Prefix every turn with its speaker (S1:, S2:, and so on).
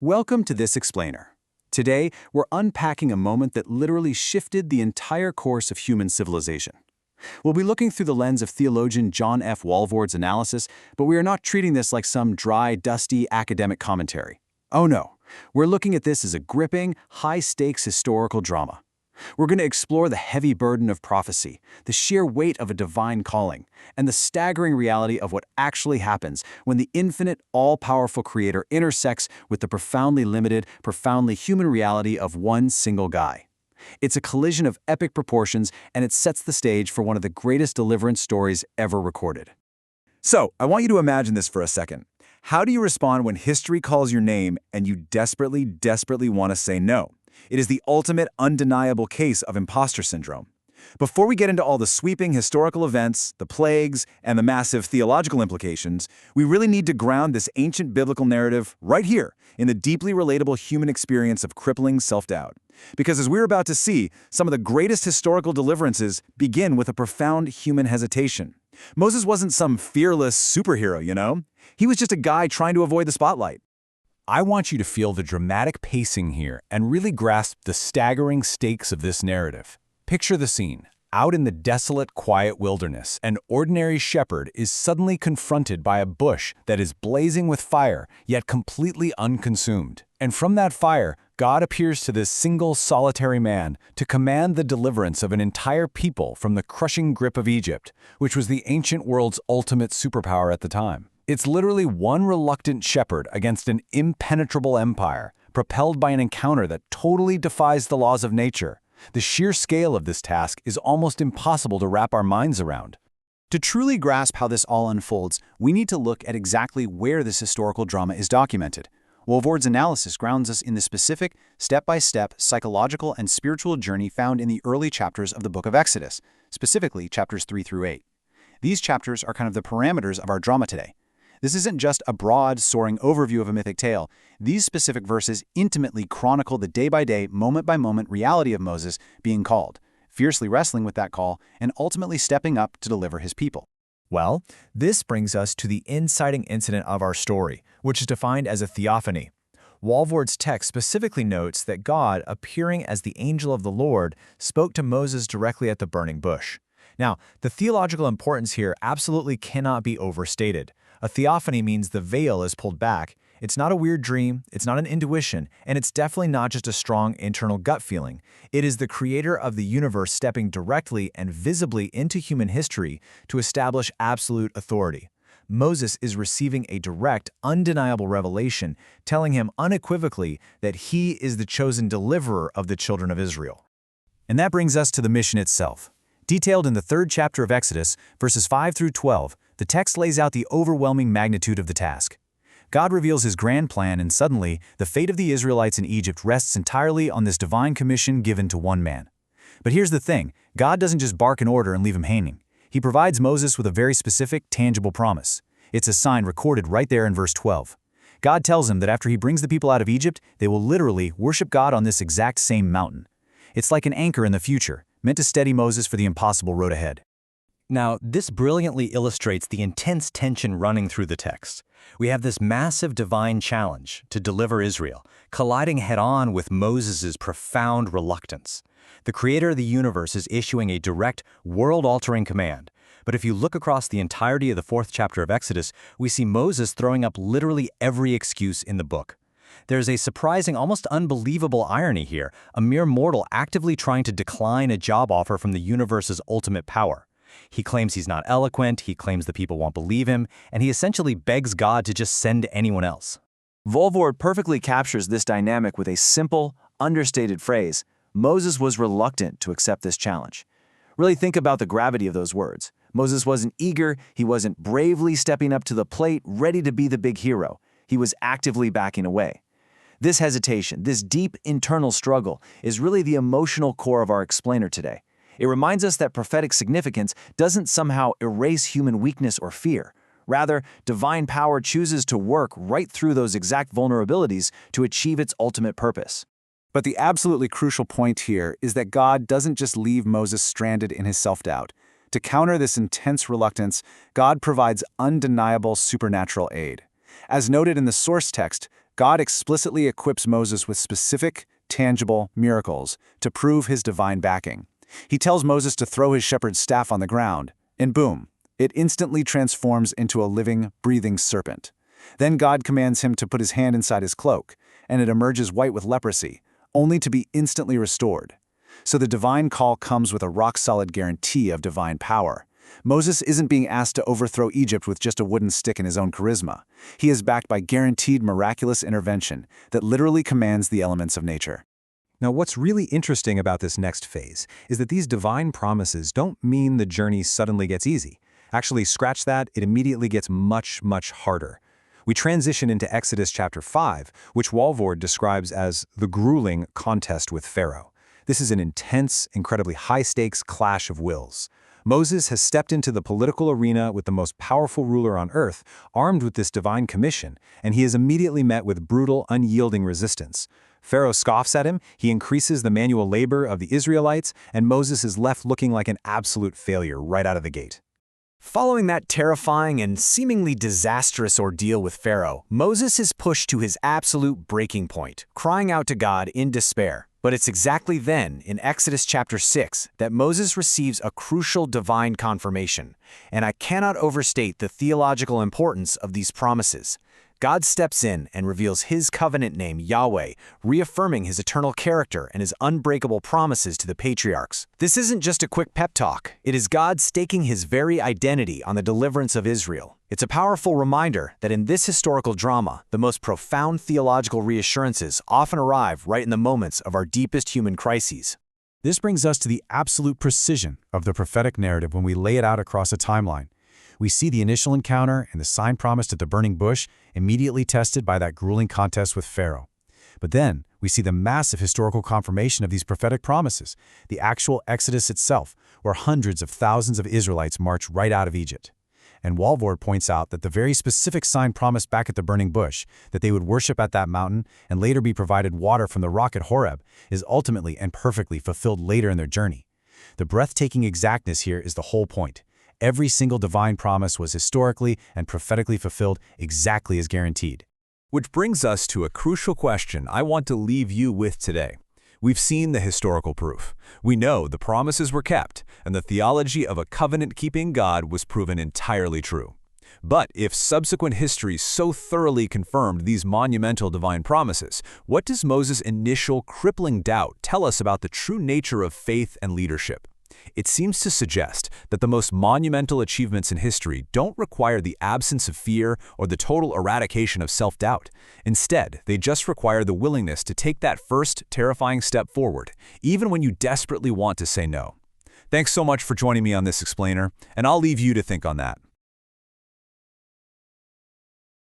S1: Welcome to This Explainer. Today, we're unpacking a moment that literally shifted the entire course of human civilization. We'll be looking through the lens of theologian John F. Walvoord's analysis, but we are not treating this like some dry, dusty academic commentary. Oh no, we're looking at this as a gripping, high-stakes historical drama. We're going to explore the heavy burden of prophecy, the sheer weight of a divine calling, and the staggering reality of what actually happens when the infinite, all-powerful Creator intersects with the profoundly limited, profoundly human reality of one single guy. It's a collision of epic proportions, and it sets the stage for one of the greatest deliverance stories ever recorded.
S2: So, I want you to imagine this for a second. How do you respond when history calls your name and you desperately want to say no? It is the ultimate, undeniable case of imposter syndrome. Before we get into all the sweeping historical events, the plagues, and the massive theological implications, we really need to ground this ancient biblical narrative right here in the deeply relatable human experience of crippling self-doubt. Because as we're about to see, some of the greatest historical deliverances begin with a profound human hesitation. Moses wasn't some fearless superhero, you know? He was just a guy trying to avoid the spotlight.
S3: I want you to feel the dramatic pacing here and really grasp the staggering stakes of this narrative. Picture the scene. Out in the desolate, quiet wilderness, an ordinary shepherd is suddenly confronted by a bush that is blazing with fire, yet completely unconsumed. And from that fire, God appears to this single, solitary man to command the deliverance of an entire people from the crushing grip of Egypt, which was the ancient world's ultimate superpower at the time. It's literally one reluctant shepherd against an impenetrable empire, propelled by an encounter that totally defies the laws of nature. The sheer scale of this task is almost impossible to wrap our minds around.
S1: To truly grasp how this all unfolds, we need to look at exactly where this historical drama is documented. Walvoord's analysis grounds us in the specific, step-by-step psychological and spiritual journey found in the early chapters of the book of Exodus, specifically chapters 3 through 8. These chapters are kind of the parameters of our drama today. This isn't just a broad, soaring overview of a mythic tale. These specific verses intimately chronicle the day-by-day, moment-by-moment reality of Moses being called, fiercely wrestling with that call, and ultimately stepping up to deliver his people.
S4: Well, this brings us to the inciting incident of our story, which is defined as a theophany. Walvoord's text specifically notes that God, appearing as the angel of the Lord, spoke to Moses directly at the burning bush. Now, the theological importance here absolutely cannot be overstated. A theophany means the veil is pulled back. It's not a weird dream, it's not an intuition, and it's definitely not just a strong internal gut feeling. It is the Creator of the universe stepping directly and visibly into human history to establish absolute authority. Moses is receiving a direct, undeniable revelation, telling him unequivocally that he is the chosen deliverer of the children of Israel.
S1: And that brings us to the mission itself. Detailed in the 3rd chapter of Exodus, verses 5 through 12, the text lays out the overwhelming magnitude of the task. God reveals his grand plan, and suddenly, the fate of the Israelites in Egypt rests entirely on this divine commission given to one man. But here's the thing, God doesn't just bark an order and leave him hanging. He provides Moses with a very specific, tangible promise. It's a sign recorded right there in verse 12. God tells him that after he brings the people out of Egypt, they will literally worship God on this exact same mountain. It's like an anchor in the future, meant to steady Moses for the impossible road ahead.
S4: Now, this brilliantly illustrates the intense tension running through the text. We have this massive divine challenge to deliver Israel, colliding head-on with Moses' profound reluctance. The Creator of the universe is issuing a direct, world-altering command. But if you look across the entirety of the 4th chapter of Exodus, we see Moses throwing up literally every excuse in the book. There's a surprising, almost unbelievable irony here, a mere mortal actively trying to decline a job offer from the universe's ultimate power. He claims he's not eloquent, he claims the people won't believe him, and he essentially begs God to just send anyone else.
S1: Walvoord perfectly captures this dynamic with a simple, understated phrase: Moses was reluctant to accept this challenge. Really think about the gravity of those words. Moses wasn't eager, he wasn't bravely stepping up to the plate, ready to be the big hero. He was actively backing away. This hesitation, this deep internal struggle, is really the emotional core of our explainer today. It reminds us that prophetic significance doesn't somehow erase human weakness or fear. Rather, divine power chooses to work right through those exact vulnerabilities to achieve its ultimate purpose. But the absolutely crucial point here is that God doesn't just leave Moses stranded in his self-doubt. To counter this intense reluctance, God provides undeniable supernatural aid. As noted in the source text,
S2: God explicitly equips Moses with specific, tangible miracles to prove his divine backing. He tells Moses to throw his shepherd's staff on the ground, and boom, it instantly transforms into a living, breathing serpent. Then God commands him to put his hand inside his cloak, and it emerges white with leprosy, only to be instantly restored. So the divine call comes with a rock-solid guarantee of divine power. Moses isn't being asked to overthrow Egypt with just a wooden stick and his own charisma. He is backed by guaranteed miraculous intervention that literally commands the elements of nature.
S3: Now, what's really interesting about this next phase is that these divine promises don't mean the journey suddenly gets easy. Actually, scratch that, it immediately gets much, much harder. We transition into Exodus chapter 5, which Walvoord describes as the grueling contest with Pharaoh. This is an intense, incredibly high-stakes clash of wills. Moses has stepped into the political arena with the most powerful ruler on earth, armed with this divine commission, and he is immediately met with brutal, unyielding resistance. Pharaoh scoffs at him, he increases the manual labor of the Israelites, and Moses is left looking like an absolute failure right out of the gate.
S4: Following that terrifying and seemingly disastrous ordeal with Pharaoh, Moses is pushed to his absolute breaking point, crying out to God in despair. But it's exactly then, in Exodus chapter 6, that Moses receives a crucial divine confirmation. And I cannot overstate the theological importance of these promises. God steps in and reveals his covenant name, Yahweh, reaffirming his eternal character and his unbreakable promises to the patriarchs. This isn't just a quick pep talk. It is God staking his very identity on the deliverance of Israel. It's a powerful reminder that in this historical drama, the most profound theological reassurances often arrive right in the moments of our deepest human crises.
S3: This brings us to the absolute precision of the prophetic narrative when we lay it out across a timeline. We see the initial encounter and the sign promised at the burning bush immediately tested by that grueling contest with Pharaoh. But then, we see the massive historical confirmation of these prophetic promises, the actual Exodus itself, where hundreds of thousands of Israelites march right out of Egypt. And Walvoord points out that the very specific sign promised back at the burning bush, that they would worship at that mountain and later be provided water from the rock at Horeb, is ultimately and perfectly fulfilled later in their journey. The breathtaking exactness here is the whole point. Every single divine promise was historically and prophetically fulfilled exactly as guaranteed. Which brings us to a crucial question I want to leave you with today. We've seen the historical proof. We know the promises were kept, and the theology of a covenant-keeping God was proven entirely true. But if subsequent history so thoroughly confirmed these monumental divine promises, what does Moses' initial crippling doubt tell us about the true nature of faith and leadership? It seems to suggest that the most monumental achievements in history don't require the absence of fear or the total eradication of self-doubt. Instead, they just require the willingness to take that first terrifying step forward, even when you desperately want to say no. Thanks so much for joining me on this explainer, and I'll leave you to think on that.